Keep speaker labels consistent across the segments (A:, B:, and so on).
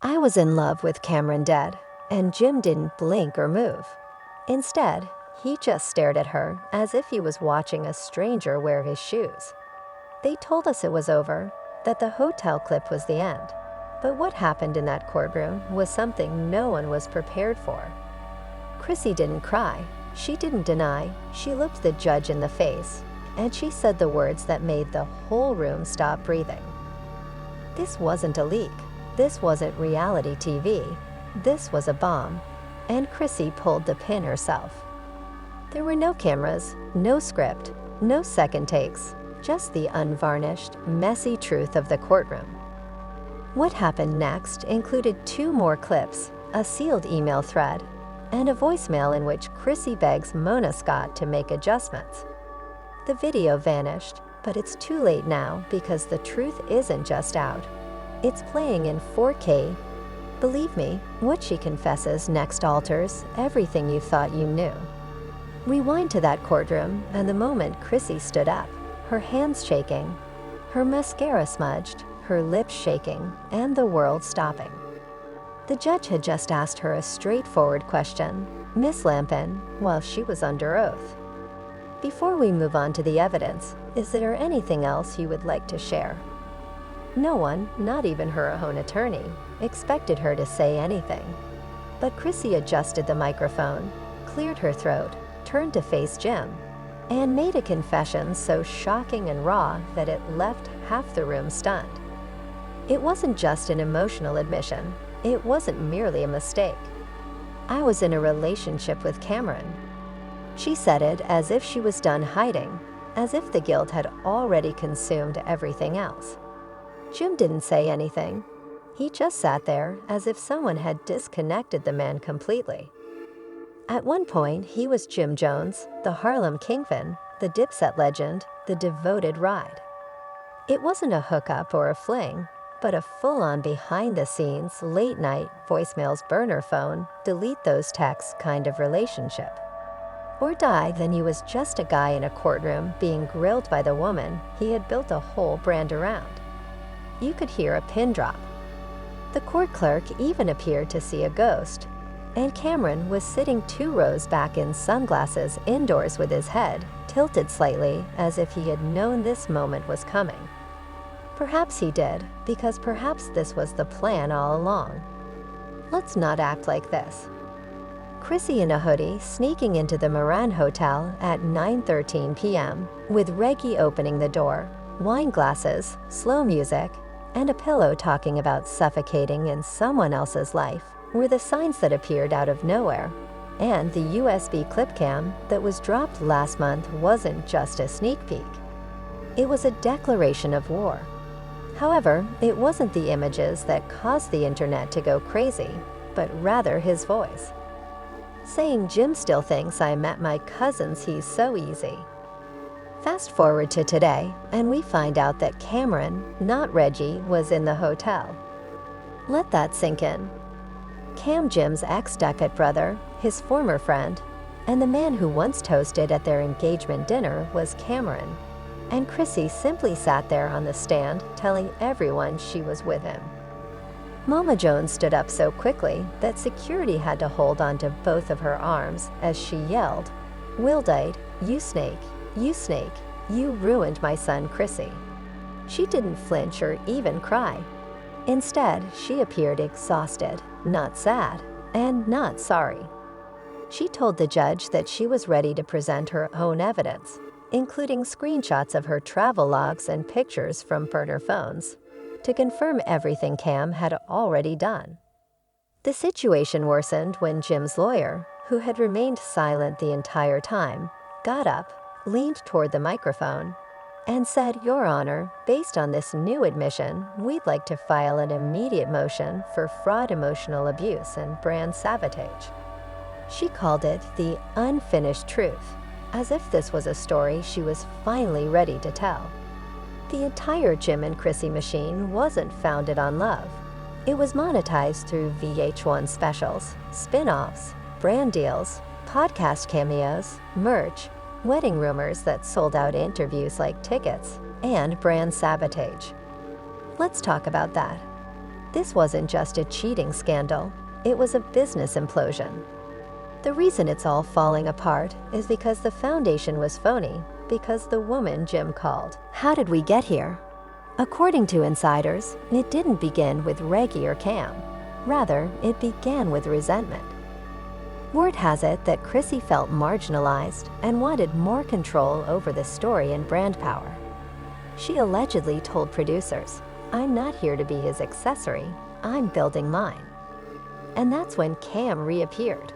A: I was in love with Camron dead, and Jim didn't blink or move. Instead, he just stared at her as if he was watching a stranger wear his shoes. They told us it was over, that the hotel clip was the end. But what happened in that courtroom was something no one was prepared for. Chrissy didn't cry. She didn't deny. She looked the judge in the face, and she said the words that made the whole room stop breathing. This wasn't a leak. This wasn't reality TV. This was a bomb, and Chrissy pulled the pin herself. There were no cameras, no script, no second takes, just the unvarnished, messy truth of the courtroom. What happened next included 2 more clips, a sealed email thread, and a voicemail in which Chrissy begs Mona Scott to make adjustments. The video vanished, but it's too late now because the truth isn't just out. It's playing in 4K. Believe me, what she confesses next alters everything you thought you knew. Rewind to that courtroom and the moment Chrissy stood up, her hands shaking, her mascara smudged, her lips shaking, and the world stopping. The judge had just asked her a straightforward question, Miss Lampkin, while she was under oath. Before we move on to the evidence, is there anything else you would like to share? No one, not even her own attorney, expected her to say anything. But Chrissy adjusted the microphone, cleared her throat, turned to face Jim, and made a confession so shocking and raw that it left half the room stunned. It wasn't just an emotional admission. It wasn't merely a mistake. I was in a relationship with Camron. She said it as if she was done hiding, as if the guilt had already consumed everything else. Jim didn't say anything. He just sat there as if someone had disconnected the man completely. At one point, he was Jim Jones, the Harlem kingpin, the Dipset legend, the devoted ride. It wasn't a hookup or a fling, but a full-on behind-the-scenes, late-night, voicemails burner phone, delete those texts kind of relationship. Or die, then he was just a guy in a courtroom being grilled by the woman he had built a whole brand around. You could hear a pin drop. The court clerk even appeared to see a ghost, and Camron was sitting 2 rows back in sunglasses indoors with his head tilted slightly as if he had known this moment was coming. Perhaps he did, because perhaps this was the plan all along. Let's not act like this. Chrissy in a hoodie sneaking into the Moran Hotel at 9:13 p.m. with Reggie opening the door, wine glasses, slow music, and a pillow talking about suffocating in someone else's life were the signs that appeared out of nowhere. And the USB clip cam that was dropped last month wasn't just a sneak peek. It was a declaration of war. However, it wasn't the images that caused the internet to go crazy, but rather his voice. Saying Jim still thinks I met my cousins, he's so easy. Fast forward to today, and we find out that Camron, not Reggie, was in the hotel. Let that sink in. Cam Jim's ex-decade brother, his former friend, and the man who once toasted at their engagement dinner was Camron, and Chrissy simply sat there on the stand telling everyone she was with him. Mama Jones stood up so quickly that security had to hold onto both of her arms as she yelled, "Wildite, you snake, you ruined my son Chrissy." She didn't flinch or even cry. Instead, she appeared exhausted, not sad, and not sorry. She told the judge that she was ready to present her own evidence, including screenshots of her travel logs and pictures from burner phones, to confirm everything Cam had already done. The situation worsened when Jim's lawyer, who had remained silent the entire time, got up, leaned toward the microphone, and said, "Your Honor, based on this new admission, we'd like to file an immediate motion for fraud, emotional abuse, and brand sabotage." She called it the unfinished truth, as if this was a story she was finally ready to tell. The entire Jim and Chrissy machine wasn't founded on love. It was monetized through VH1 specials, spin-offs, brand deals, podcast cameos, merch, wedding rumors that sold out interviews like tickets, and brand sabotage. Let's talk about that. This wasn't just a cheating scandal, it was a business implosion. The reason it's all falling apart is because the foundation was phony, because the woman Jim called. How did we get here? According to insiders, it didn't begin with Reggie or Cam. Rather, it began with resentment. Word has it that Chrissy felt marginalized and wanted more control over the story and brand power. She allegedly told producers, "I'm not here to be his accessory, I'm building mine." And that's when Cam reappeared.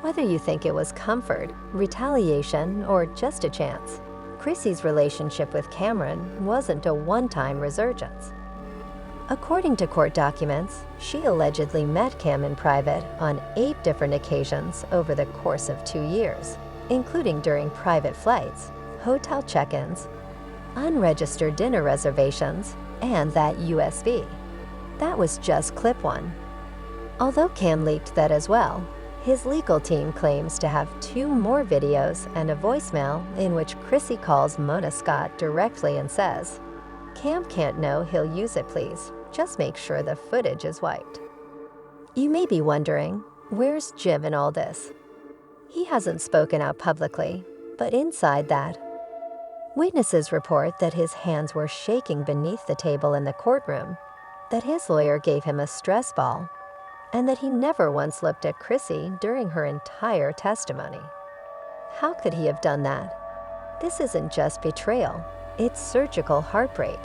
A: Whether you think it was comfort, retaliation, or just a chance, Chrissy's relationship with Camron wasn't a one-time resurgence. According to court documents, she allegedly met Cam in private on 8 different occasions over the course of 2 years, including during private flights, hotel check-ins, unregistered dinner reservations, and that USB. That was just clip 1. Although Cam leaked that as well, his legal team claims to have 2 more videos and a voicemail in which Chrissy calls Mona Scott directly and says, "Cam can't know, he'll use it please. Just make sure the footage is wiped." You may be wondering, where's Jim in all this? He hasn't spoken out publicly, but inside that, witnesses report that his hands were shaking beneath the table in the courtroom, that his lawyer gave him a stress ball, and that he never once looked at Chrissy during her entire testimony. How could he have done that? This isn't just betrayal, it's surgical heartbreak.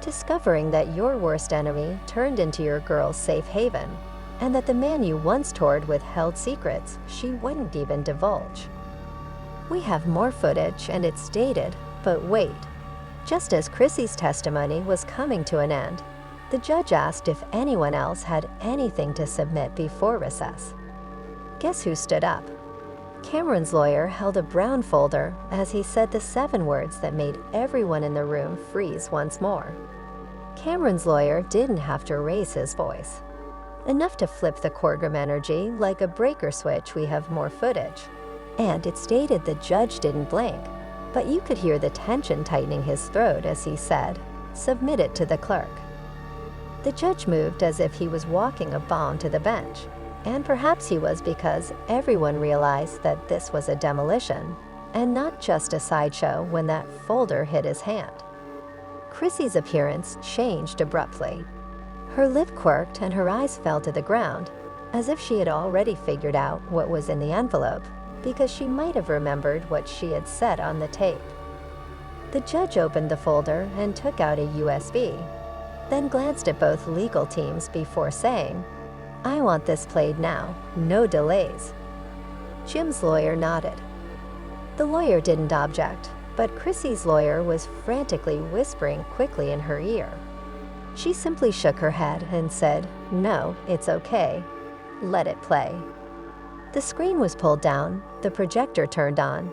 A: Discovering that your worst enemy turned into your girl's safe haven, and that the man you once toured with held secrets she wouldn't even divulge. We have more footage and it's dated, but wait. Just as Chrissy's testimony was coming to an end, the judge asked if anyone else had anything to submit before recess. Guess who stood up? Camron's lawyer held a brown folder as he said the 7 words that made everyone in the room freeze once more. Camron's lawyer didn't have to raise his voice. Enough to flip the courtroom energy like a breaker switch. We have more footage. And it stated the judge didn't blink, but you could hear the tension tightening his throat as he said, "Submit it to the clerk." The judge moved as if he was walking a bomb to the bench, and perhaps he was because everyone realized that this was a demolition and not just a sideshow when that folder hit his hand. Chrissy's appearance changed abruptly. Her lip quirked and her eyes fell to the ground, as if she had already figured out what was in the envelope, because she might have remembered what she had said on the tape. The judge opened the folder and took out a USB, then glanced at both legal teams before saying, "I want this played now, no delays." Jim's lawyer nodded. The lawyer didn't object, but Chrissy's lawyer was frantically whispering quickly in her ear. She simply shook her head and said, "No, it's okay. Let it play." The screen was pulled down, the projector turned on,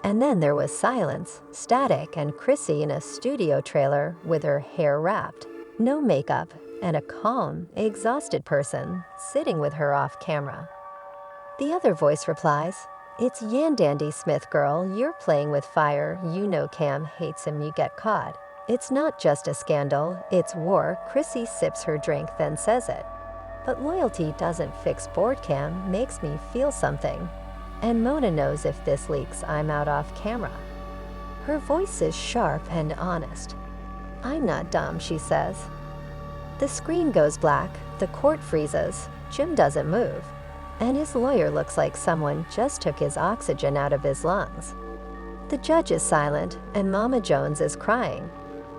A: and then there was silence, static, and Chrissy in a studio trailer with her hair wrapped, no makeup, and a calm, exhausted person sitting with her off camera. The other voice replies, "It's Yan Dandy Smith, girl, you're playing with fire, you know Cam hates him, you get caught. It's not just a scandal, it's war." Chrissy sips her drink, then says it. "But loyalty doesn't fix board cam, makes me feel something. And Mona knows if this leaks, I'm out off camera." Her voice is sharp and honest. "I'm not dumb," she says. The screen goes black, the court freezes, Jim doesn't move, and his lawyer looks like someone just took his oxygen out of his lungs. The judge is silent, and Mama Jones is crying.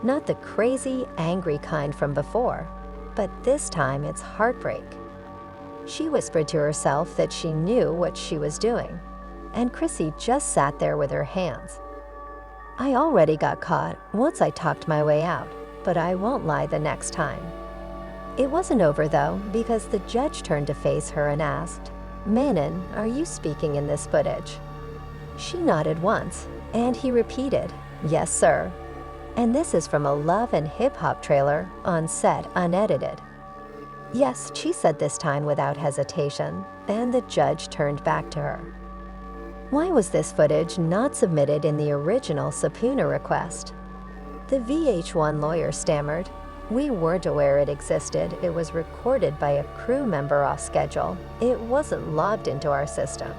A: Not the crazy, angry kind from before, but this time it's heartbreak. She whispered to herself that she knew what she was doing, and Chrissy just sat there with her hands. "I already got caught once I talked my way out, but I won't lie the next time." It wasn't over though, because the judge turned to face her and asked, "Manon, are you speaking in this footage?" She nodded once, and he repeated, "Yes, sir." And this is from a love and hip-hop trailer on set, unedited. "Yes," she said this time without hesitation, and the judge turned back to her. Why was this footage not submitted in the original subpoena request? The VH1 lawyer stammered, We weren't aware it existed. It was recorded by a crew member off schedule. It wasn't logged into our system."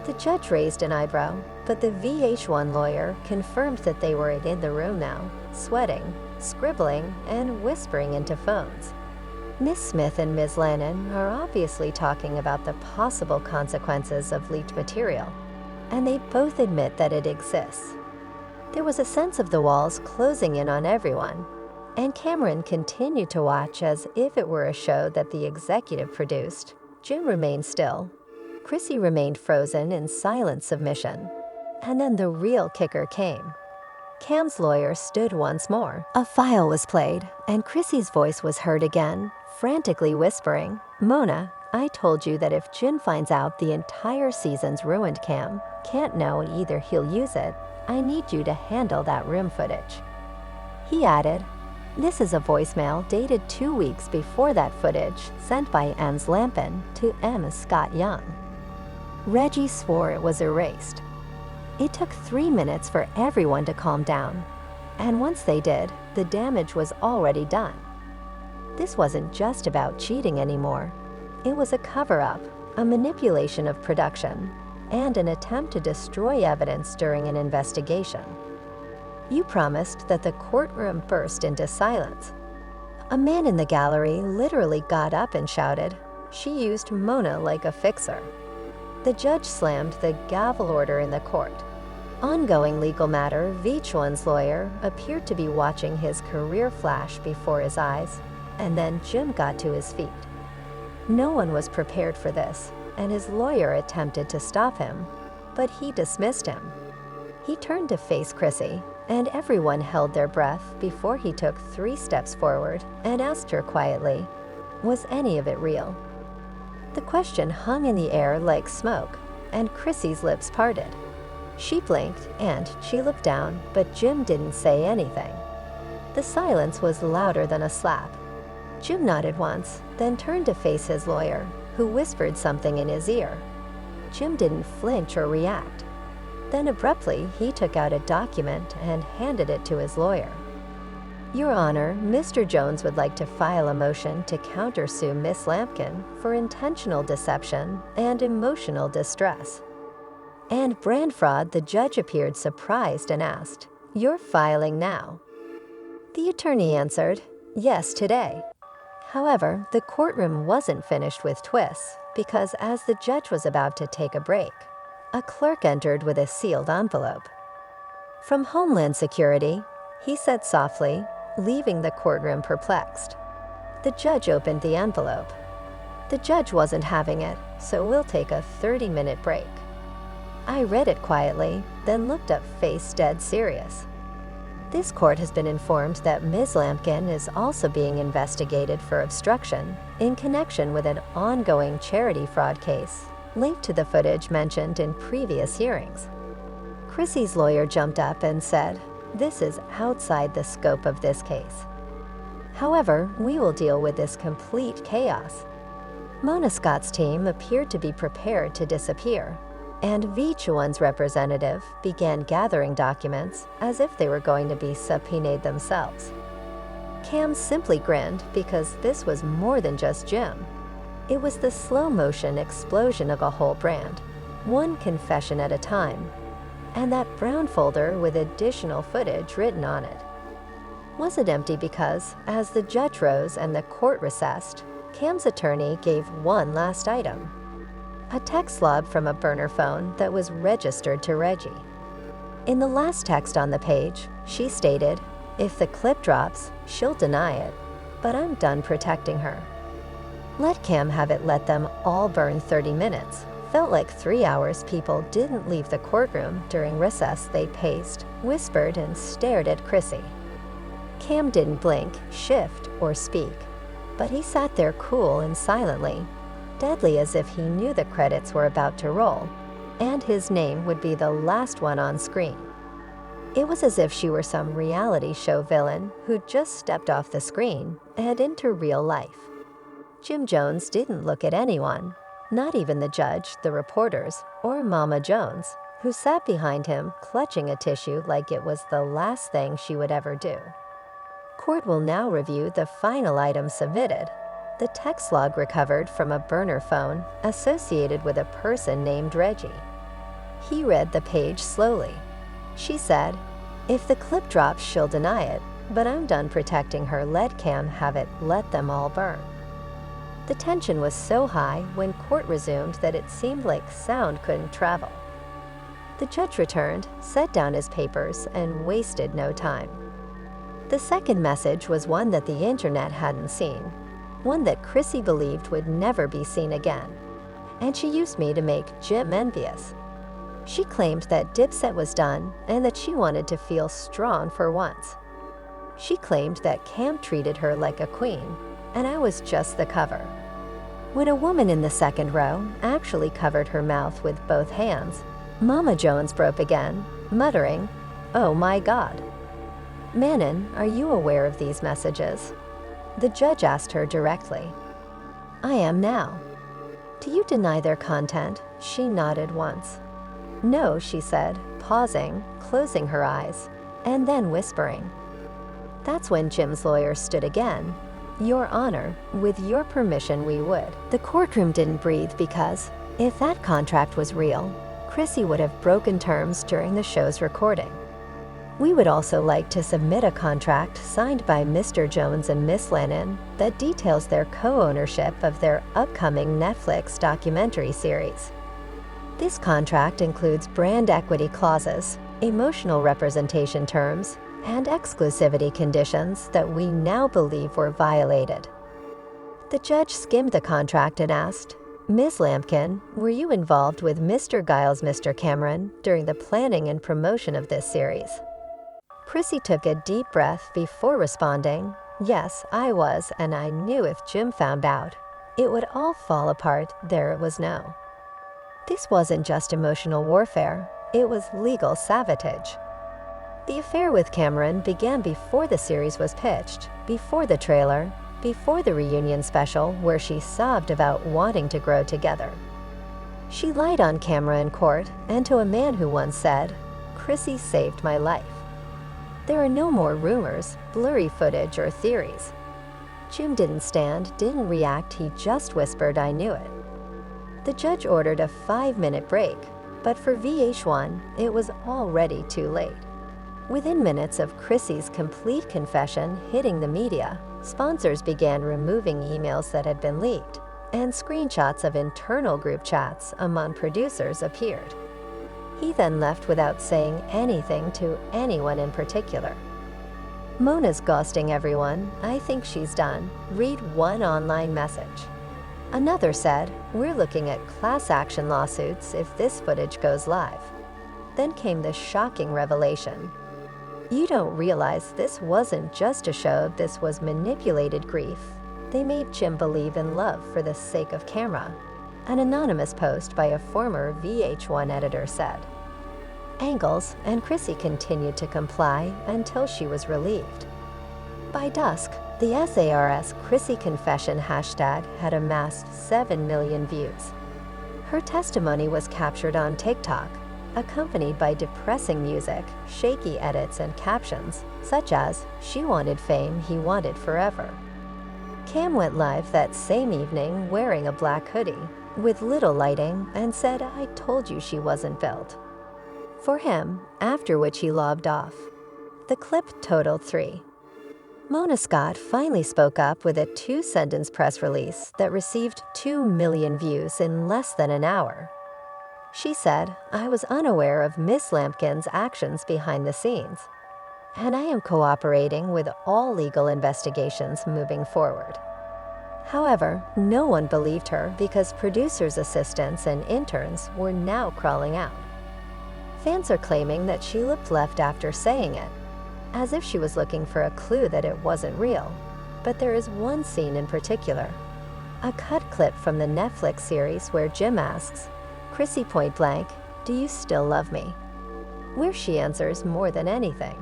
A: The judge raised an eyebrow, but the VH1 lawyer confirmed that they were in the room now, sweating, scribbling, and whispering into phones. Miss Smith and Ms. Lannon are obviously talking about the possible consequences of leaked material, and they both admit that it exists. There was a sense of the walls closing in on everyone, and Camron continued to watch as if it were a show that the executive produced. Jim remained still. Chrissy remained frozen in silent submission. And then the real kicker came. Cam's lawyer stood once more. A file was played, and Chrissy's voice was heard again, frantically whispering, "Mona, I told you that if Jim finds out the entire season's ruined, Cam can't know either he'll use it. I need you to handle that room footage." He added, "This is a voicemail dated 2 weeks before that footage sent by Anne's Lampin to M. Scott Young." Reggie swore it was erased. It took 3 minutes for everyone to calm down, and once they did, the damage was already done. This wasn't just about cheating anymore. It was a cover-up, a manipulation of production, and an attempt to destroy evidence during an investigation. You promised that the courtroom burst into silence. A man in the gallery literally got up and shouted, "She used Mona like a fixer." The judge slammed the gavel order in the court. Ongoing legal matter, VH1's lawyer appeared to be watching his career flash before his eyes, and then Jim got to his feet. No one was prepared for this, and his lawyer attempted to stop him, but he dismissed him. He turned to face Chrissy, and everyone held their breath before he took 3 steps forward and asked her quietly, "Was any of it real?" The question hung in the air like smoke, and Chrissy's lips parted. She blinked and she looked down, but Jim didn't say anything. The silence was louder than a slap. Jim nodded once, then turned to face his lawyer, who whispered something in his ear. Jim didn't flinch or react. Then abruptly, he took out a document and handed it to his lawyer. "Your Honor, Mr. Jones would like to file a motion to countersue Miss Lampkin for intentional deception and emotional distress." And brand fraud, the judge appeared surprised and asked, "You're filing now?" The attorney answered, "Yes, today." However, the courtroom wasn't finished with twists, because as the judge was about to take a break, a clerk entered with a sealed envelope. "From Homeland Security," he said softly, leaving the courtroom perplexed. The judge opened the envelope. The judge wasn't having it, so we'll take a 30-minute break. I read it quietly, then looked up, face dead serious. This court has been informed that Ms. Lampkin is also being investigated for obstruction in connection with an ongoing charity fraud case linked to the footage mentioned in previous hearings. Chrissy's lawyer jumped up and said, "This is outside the scope of this case. However, we will deal with this complete chaos." Mona Scott's team appeared to be prepared to disappear, and VH1's representative began gathering documents as if they were going to be subpoenaed themselves. Cam simply grinned because this was more than just Jim. It was the slow-motion explosion of a whole brand, one confession at a time, and that brown folder with additional footage written on it. Was it empty because, as the judge rose and the court recessed, Cam's attorney gave one last item: a text log from a burner phone that was registered to Reggie. In the last text on the page, she stated, "If the clip drops, she'll deny it, but I'm done protecting her." Let Cam have it. Let them all burn 30 minutes. Felt like 3 hours. People didn't leave the courtroom. During recess, they paced, whispered, and stared at Chrissy. Cam didn't blink, shift, or speak, but he sat there cool and silently, deadly, as if he knew the credits were about to roll, and his name would be the last one on screen. It was as if she were some reality show villain who'd just stepped off the screen and into real life. Jim Jones didn't look at anyone, not even the judge, the reporters, or Mama Jones, who sat behind him clutching a tissue like it was the last thing she would ever do. Court will now review the final item submitted, the text log recovered from a burner phone associated with a person named Reggie. He read the page slowly. She said, "If the clip drops, she'll deny it, but I'm done protecting her. Let Cam have it. Let them all burn." The tension was so high when court resumed that it seemed like sound couldn't travel. The judge returned, set down his papers, and wasted no time. The second message was one that the internet hadn't seen, one that Chrissy believed would never be seen again, and she used me to make Jim envious. She claimed that Dipset was done and that she wanted to feel strong for once. She claimed that Cam treated her like a queen, and I was just the cover. When a woman in the second row actually covered her mouth with both hands, Mama Jones broke again, muttering, "Oh my God." "Manon, are you aware of these messages?" The judge asked her directly. "I am now." "Do you deny their content?" She nodded once. "No," she said, pausing, closing her eyes, and then whispering. That's when Jim's lawyer stood again. "Your Honor, with your permission we would." The courtroom didn't breathe because, if that contract was real, Chrissy would have broken terms during the show's recording. "We would also like to submit a contract signed by Mr. Jones and Miss Lannon that details their co-ownership of their upcoming Netflix documentary series. This contract includes brand equity clauses, emotional representation terms, and exclusivity conditions that we now believe were violated." The judge skimmed the contract and asked, "Ms. Lampkin, were you involved with Mr. Giles, Mr. Camron, during the planning and promotion of this series?" Chrissy took a deep breath before responding, "Yes, I was, and I knew if Jim found out, it would all fall apart. There it was no." This wasn't just emotional warfare, it was legal sabotage. The affair with Camron began before the series was pitched, before the trailer, before the reunion special where she sobbed about wanting to grow together. She lied on camera in court and to a man who once said, "Chrissy saved my life." There are no more rumors, blurry footage, or theories. Jim didn't stand, didn't react, he just whispered, "I knew it." The judge ordered a 5-minute break, but for VH1, it was already too late. Within minutes of Chrissy's complete confession hitting the media, sponsors began removing emails that had been leaked, and screenshots of internal group chats among producers appeared. He then left without saying anything to anyone in particular. "Mona's ghosting everyone. I think she's done. Read one online message." Another said, "We're looking at class action lawsuits if this footage goes live." Then came the shocking revelation. "You don't realize this wasn't just a show, this was manipulated grief. They made Jim believe in love for the sake of camera," an anonymous post by a former VH1 editor said. Angles and Chrissy continued to comply until she was relieved. By dusk, the SARS Chrissy Confession hashtag had amassed 7 million views. Her testimony was captured on TikTok, accompanied by depressing music, shaky edits, and captions, such as, "She wanted fame, he wanted forever." Cam went live that same evening wearing a black hoodie, with little lighting, and said, "I told you she wasn't built." For him, after which he logged off. The clip totaled 3. Mona Scott finally spoke up with a 2-sentence press release that received 2 million views in less than an hour. She said, "I was unaware of Miss Lampkin's actions behind the scenes, and I am cooperating with all legal investigations moving forward." However, no one believed her because producers' assistants and interns were now crawling out. Fans are claiming that she looked left after saying it, as if she was looking for a clue that it wasn't real. But there is one scene in particular, a cut clip from the Netflix series where Jim asks, Chrissy point blank, "Do you still love me?" where she answers more than anything.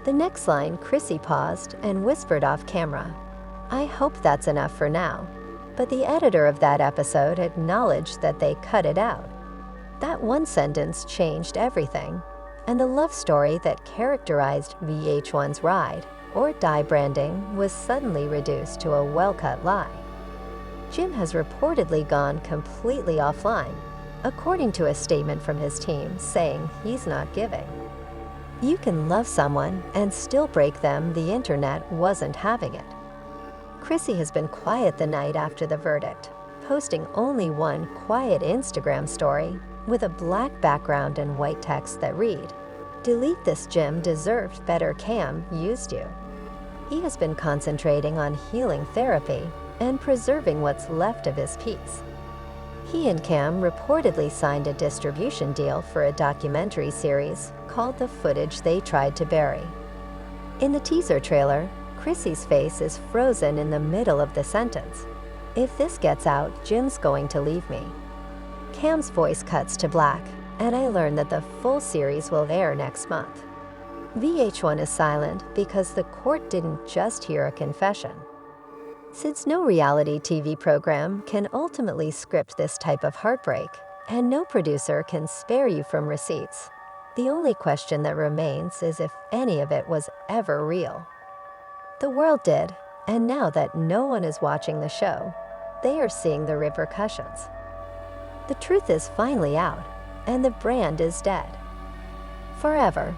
A: The next line, Chrissy paused and whispered off camera, "I hope that's enough for now," but the editor of that episode acknowledged that they cut it out. That one sentence changed everything, and the love story that characterized VH1's ride or dye branding was suddenly reduced to a well-cut lie. Jim has reportedly gone completely offline, according to a statement from his team saying he's not giving. You can love someone and still break them. The internet wasn't having it. Chrissy has been quiet the night after the verdict, posting only one quiet Instagram story with a black background and white text that read, "Delete this, Jim deserved better, Cam used you." He has been concentrating on healing therapy and preserving what's left of his peace. He and Cam reportedly signed a distribution deal for a documentary series called The Footage They Tried to Bury. In the teaser trailer, Chrissy's face is frozen in the middle of the sentence. "If this gets out, Jim's going to leave me." Cam's voice cuts to black, and I learn that the full series will air next month. VH1 is silent because the court didn't just hear a confession. Since no reality TV program can ultimately script this type of heartbreak, and no producer can spare you from receipts, the only question that remains is if any of it was ever real. The world did, and now that no one is watching the show, they are seeing the repercussions. The truth is finally out, and the brand is dead. Forever.